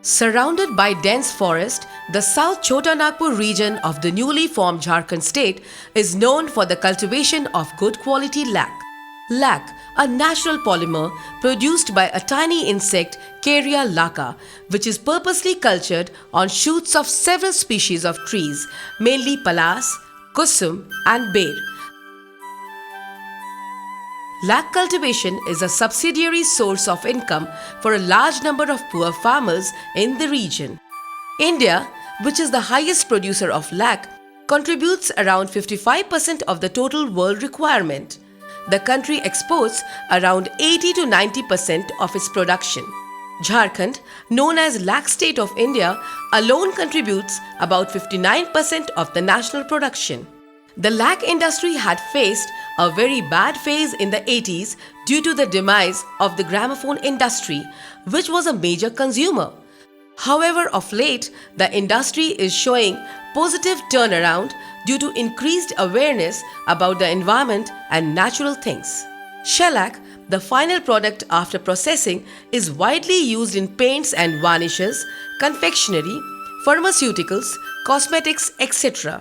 Surrounded by dense forest, the South Chota Nagpur region of the newly formed Jharkhand state is known for the cultivation of good quality lac. Lac, a natural polymer produced by a tiny insect, Caria laca, which is purposely cultured on shoots of several species of trees, mainly palas, kusum and ber. Lac cultivation is a subsidiary source of income for a large number of poor farmers in the region. India, which is the highest producer of lac, contributes around 55% of the total world requirement. The country exports around 80 to 90% of its production. Jharkhand, known as Lac State of India, alone contributes about 59% of the national production. The lac industry had faced a very bad phase in the 80s due to the demise of the gramophone industry, which was a major consumer. However, of late, the industry is showing positive turnaround due to increased awareness about the environment and natural things. Shellac, the final product after processing, is widely used in paints and varnishes, confectionery, pharmaceuticals, cosmetics, etc.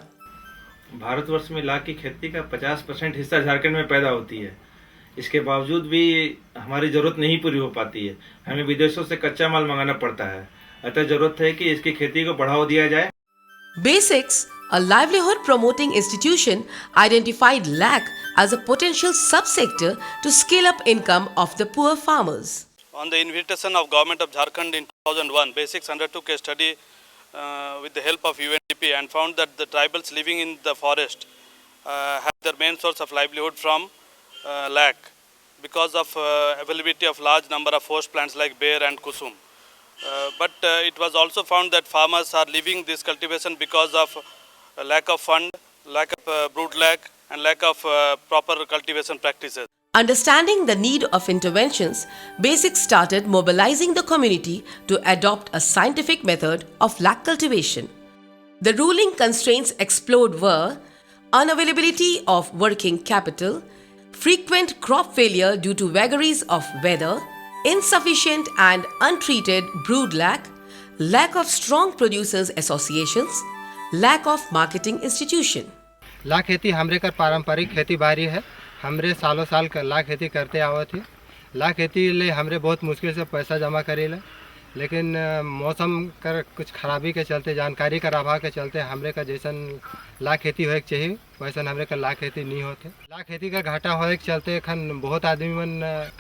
Bharatvarsh में लाख की खेती का 50% हिस्सा झारखंड में पैदा होती है। इसके बावजूद भी हमारी जरूरत नहीं पूरी हो पाती है। हमें विदेशों से कच्चा माल मंगाना पड़ता है। अतः जरूरत है कि इसकी खेती को बढ़ावा दिया जाए। BASIX, a livelihood promoting institution, identified lac as a potential subsector to scale up income of the poor farmers. On the invitation of Government of Jharkhand in 2001, BASIX undertook a study with the help of UNDP and found that the tribals living in the forest have their main source of livelihood from lac because of availability of large number of host plants like ber and kusum. But it was also found that farmers are leaving this cultivation because of lack of fund, lack of brood lac and lack of proper cultivation practices. Understanding the need of interventions, BASIX started mobilizing the community to adopt a scientific method of lac cultivation. The ruling constraints explored were unavailability of working capital, frequent crop failure due to vagaries of weather, insufficient and untreated brood lac, lack of strong producers associations, lack of marketing institution. Lakh खेती हमरे का पारंपरिक खेती बाड़ी है। हमरे सालों साल लाख खेती करते आवत थे। लाख खेती ले हमरे बहुत मुश्किल से पैसा जमा करेला, लेकिन मौसम कर कुछ खराबी के चलते, जानकारी का अभाव के चलते हमरे का जैसन लाख खेती होए के चाहिए वैसन हमरे का लाख खेती नहीं होते। लाख खेती का घाटा होए के चलते खन बहुत आदमी मन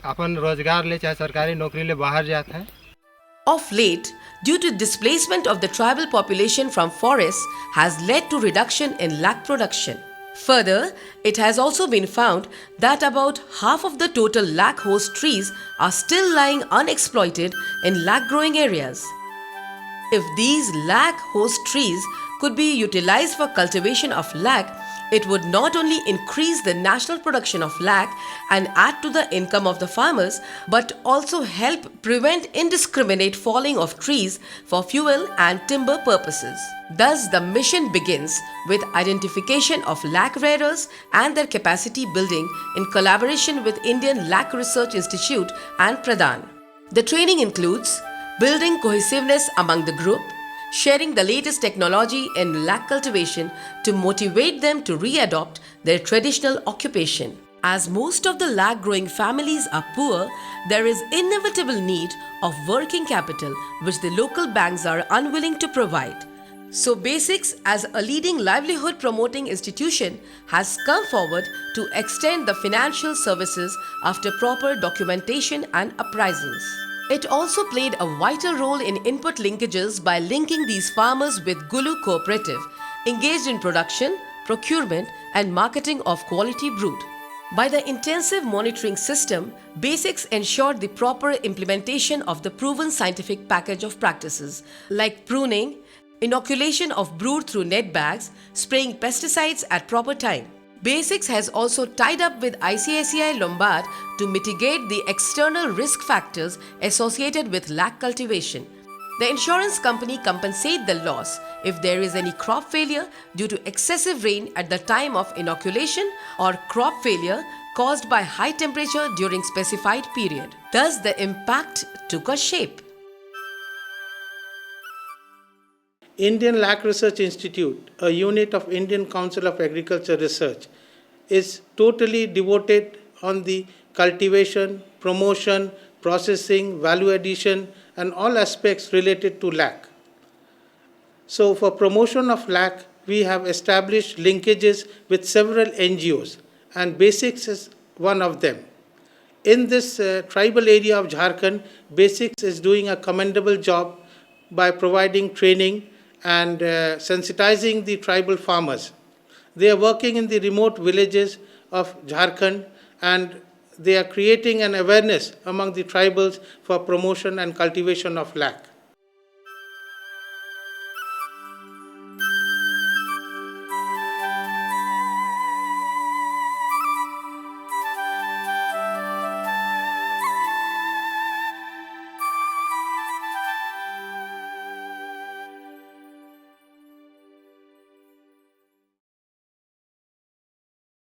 अपन रोजगार ले चाहे सरकारी नौकरी ले बाहर जाते हैं। Of late, due to displacement of the tribal population from forests has led to reduction in lac production. Further, it has also been found that about half of the total lac host trees are still lying unexploited in lac growing areas. If these lac host trees could be utilized for cultivation of lac, it would not only increase the national production of lac and add to the income of the farmers, but also help prevent indiscriminate falling of trees for fuel and timber purposes. Thus, the mission begins with identification of lac rearers and their capacity building in collaboration with Indian Lac Research Institute and Pradhan. The training includes building cohesiveness among the group, sharing the latest technology in lac cultivation to motivate them to re-adopt their traditional occupation. As most of the lac growing families are poor, there is inevitable need of working capital which the local banks are unwilling to provide. So BASIX, as a leading livelihood promoting institution, has come forward to extend the financial services after proper documentation and appraisals. It also played a vital role in input linkages by linking these farmers with Gulu Cooperative, engaged in production, procurement and marketing of quality brood. By the intensive monitoring system, BASIX ensured the proper implementation of the proven scientific package of practices like pruning, inoculation of brood through net bags, spraying pesticides at proper time. BASIX has also tied up with ICICI Lombard to mitigate the external risk factors associated with lac cultivation. The insurance company compensates the loss if there is any crop failure due to excessive rain at the time of inoculation or crop failure caused by high temperature during specified period. Thus, the impact took a shape. Indian Lac Research Institute, a unit of Indian Council of Agriculture Research, is totally devoted on the cultivation, promotion, processing, value addition, and all aspects related to lac. So for promotion of lac, we have established linkages with several NGOs, and BASIX is one of them. In this tribal area of Jharkhand, BASIX is doing a commendable job by providing training and sensitizing the tribal farmers. They are working in the remote villages of Jharkhand, and they are creating an awareness among the tribals for promotion and cultivation of lac.